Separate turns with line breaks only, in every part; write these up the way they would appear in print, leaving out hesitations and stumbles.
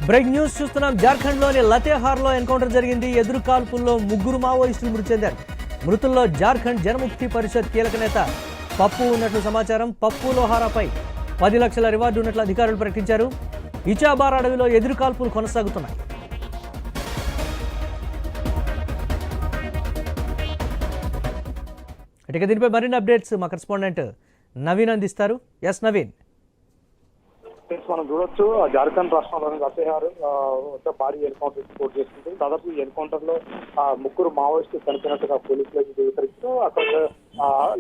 Break news చూస్తున్నాం. జార్ఖండ్లోని లతేహార్లో encounter జరిగింది. ఎదురు కాల్పుల్లో 3 మావోయిస్టులు మృతి చెందారు. మృతుల్లో జార్ఖండ్ జనముక్తి పరిషత్ కీలక నేత పప్పు ఉన్నట్లు సమాచారం. పప్పు లోహారాపై 10 లక్షల రివార్డు ఉన్నట్లు అధికారులు ప్రకటించారు. ఇచాబార్ అడవిలో ఎదురు కాల్పులు కొనసాగుతున్నాయి. ఇక దీనిపై మరిన్ని అప్డేట్స్ మా కరెస్పాండెంట్ నవీన్ అందిస్తారు. ఎస్ నవీన్.
మనం చూడొచ్చు జార్ఖండ్ రాష్ట్రంలోని లతేహార్ భారీ ఎన్కౌంటర్ రిపోర్ట్ చేస్తుంది. దాదాపు ఈ ఎన్కౌంటర్ లో 3 మావోయిస్టులు చనిపోయినట్టుగా పోలీసులు ధృవీకరిస్తూ అక్కడ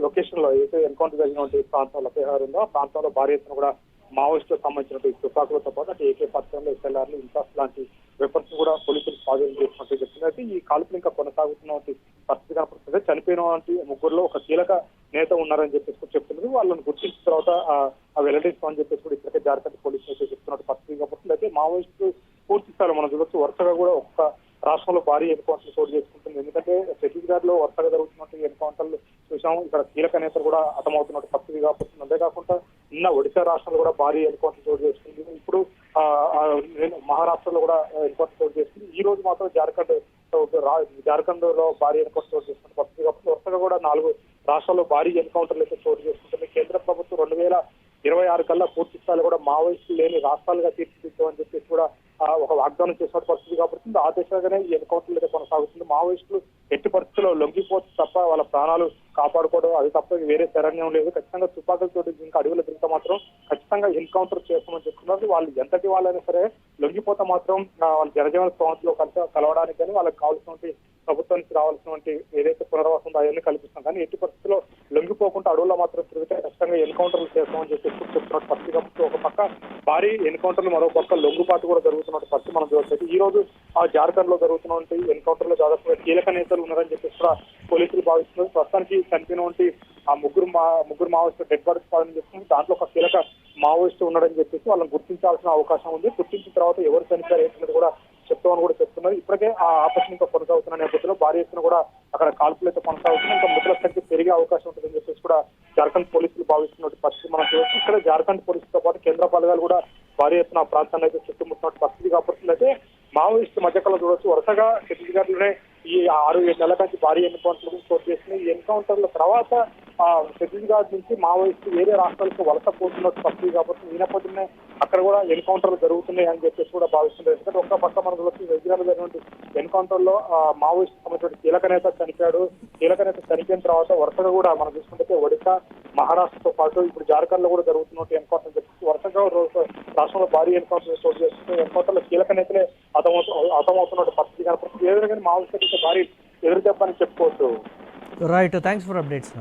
లొకేషన్ లో ఏదైతే ఎన్కౌంటర్ జరిగినటువంటి ప్రాంతం లతేహార్ ఉందో ఆ ప్రాంతంలో భారీ ఎత్తున కూడా మావోయిస్టులకు సంబంధించినటువంటి తుపాకులతో పాటు అటు AK-47 SLRలు ఇన్సాస్ లాంటి వెపన్స్ కూడా పోలీసులు స్వాధీనం చేసినట్టు చెప్తున్నట్టు ఈ కాల్పులు ఇంకా కొనసాగుతున్నటువంటి పరిస్థితి కనపడుతుంది. చనిపోయినటువంటి 3లో ఒక కీలక నేత ఉన్నారని చెప్పేసి చెప్తున్నారు. వాళ్ళని గుర్తించిన తర్వాత వెల్లడిస్తామని చెప్పేసి కూడా ఇప్పటికే జార్ఖండ్ పోలీసులు అయితే చెప్తున్నట్టు పరిస్థితి కనపడుతుంది. అయితే మావోయిస్టులు పూర్తి స్థాయిలో మనం చూడొచ్చు వరుసగా కూడా ఒక్క రాష్ట్రంలో భారీ ఎన్కౌంటర్లు చోటు చేసుకుంటుంది. ఎందుకంటే ఛత్తీస్గఢ్ లో వరుసగా జరుగుతున్నట్టు ఎన్కౌంటర్లు చూసాము. ఇక్కడ కీలక నేతలు కూడా హతమవుతున్నట్టు పరిస్థితి కాకపోతుంది. అంతేకాకుండా నిన్న ఒడిశా రాష్ట్రంలో కూడా భారీ ఎన్కౌంటర్ చోటు చేసుకుంది. ఇప్పుడు మహారాష్ట్రలో కూడా ఎన్కౌంటర్ చోటు చేసుకుంది. ఈ రోజు మాత్రం జార్ఖండ్ లో భారీ ఎన్కౌంటర్ చోటు చేసుకున్న పరిస్థితి కాబట్టి వరుసగా కూడా 4 రాష్ట్రాల్లో భారీ ఎన్కౌంటర్లు అయితే చోటు చేసుకుంటుంది. కేంద్ర ప్రభుత్వం 2026 కల్లా పూర్తి స్థాయిలో కూడా మావోయిస్టులు లేని రాష్ట్రాలుగా తీర్చిదిద్దామని చెప్పేసి కూడా ఒక వాగ్దానం చేసిన పరిస్థితి కాబట్టి ఆ దిశగానే ఈ ఎన్కౌంటర్లు అయితే కొనసాగుతుంది. మావోయిస్టులు ఎట్టి పరిస్థితుల్లో లొంగిపోతే తప్ప వాళ్ళ ప్రాణాలు కాపాడుకోవడం అది తప్ప వేరే శరణ్యం లేదు. ఖచ్చితంగా తుపాకులతో ఇంకా అడవుల తిరిగితే మాత్రం ఖచ్చితంగా ఎన్కౌంటర్ చేస్తామని చెప్తున్నారు. వాళ్ళు ఎంతటి వాళ్ళైనా సరే లొంగిపోతే మాత్రం వాళ్ళ జనజీవన స్థానంలో కలవడానికి కానీ వాళ్ళకి కావాల్సినటువంటి ప్రభుత్వానికి రావాల్సినటువంటి ఏదైతే పునరావాసం ఉందో అవన్నీ కల్పిస్తాం. కానీ ఎట్టి పరిస్థితుల్లో లొంగిపోకుండా అడవుల్లో మాత్రం తిరిగితే ఖచ్చితంగా ఎన్కౌంటర్లు చేస్తామని చెప్పేసి చెప్తున్నట్టు పరిస్థితి కాబట్టి ఒక పక్క భారీ ఎన్కౌంటర్లు మరో పక్క లొంగుబాటు కూడా జరుగుతున్న పరిస్థితి మనం చూడవచ్చు. ఈ రోజు జార్ఖండ్ లో జరుగుతున్నటువంటి ఎన్కౌంటర్ లో దాదాపు కీలక నేతలు ఉన్నారని చెప్పేసి కూడా పోలీసులు భావిస్తున్నారు. ప్రస్తుతానికి చనిపోయినటువంటి ఆ ముగ్గురు మావోయిస్టులు డెడ్ బాడీస్ కావాలని చెప్తున్నారు. దాంట్లో ఒక కీలక మావోయిస్టు ఉన్నాడని చెప్పేసి వాళ్ళని గుర్తించాల్సిన అవకాశం ఉంది. గుర్తించిన తర్వాత ఎవరు చనిపోయారు ఏంటనేది కూడా చెప్తామని కూడా చెప్తున్నారు. ఇప్పటికే ఆ ఆపరేషన్ ఇంకా కొనసాగుతున్న నేపథ్యంలో భారీ ఎత్తున కూడా అక్కడ కాల్పులు అయితే కొనసాగుతున్నాయి. ఇంకా మృతుల సంఖ్య పెరిగే అవకాశం ఉంటుందని చెప్పేసి కూడా జార్ఖండ్ పోలీసులు భావిస్తున్న పరిస్థితి మనం చూడవచ్చు. ఇక్కడ జార్ఖండ్ పోలీసులతో పాటు కేంద్ర బలగాలు కూడా భారీ ఎత్తున ప్రాంతాన్ని అయితే చుట్టుముట్టిన పరిస్థితి కాబట్టి అయితే మావోయిస్టు మధ్యకాలంలో చూడవచ్చు వరుసగా ఛత్తీస్గఢ్లోనే ఈ 6-7 నెలల నుంచి భారీ ఎన్కౌంటర్లు చోటు చేస్తున్నాయి. ఈ ఎన్కౌంటర్ల తర్వాత ఛత్తీస్గఢ్ నుంచి మావోయిస్టు వేరే రాష్ట్రాలకు వలస పోతున్నట్టు పరిస్థితి కాబట్టి ఈ నేపథ్యంలో అక్కడ కూడా ఎన్కౌంటర్లు జరుగుతున్నాయి అని చెప్పేసి కూడా భావిస్తున్నారు. ఎందుకంటే ఒక్క పక్క మనం చూడవచ్చు ఛత్తీస్గఢ్ జరిగినటువంటి ఎన్కౌంటర్ లో మావోయిస్టు సంబంధించిన కీలక నేత చనిపోయాడు. కీలక నేత చనిపోయిన తర్వాత వరుసగా కూడా మనం చూసుకుంటే ఒడిశా మహారాష్ట్రతో పాటు ఇప్పుడు జార్ఖండ్ లో కూడా జరుగుతున్నట్టు ఎన్కౌంటర్ చెప్పేసి వరుసగా రాష్ట్రంలో భారీ ఎన్కౌంటర్ చోటు చేస్తున్న ఎన్కౌంటర్ లో కీలక నేతలే హతమవుతున్నట్టు పరిస్థితి కనపడుతుంది. ఏ విధంగా మావోయిస్టు భారీ ఎదురు చెప్పని చెప్పుకోవచ్చు.
Right, thanks for updates.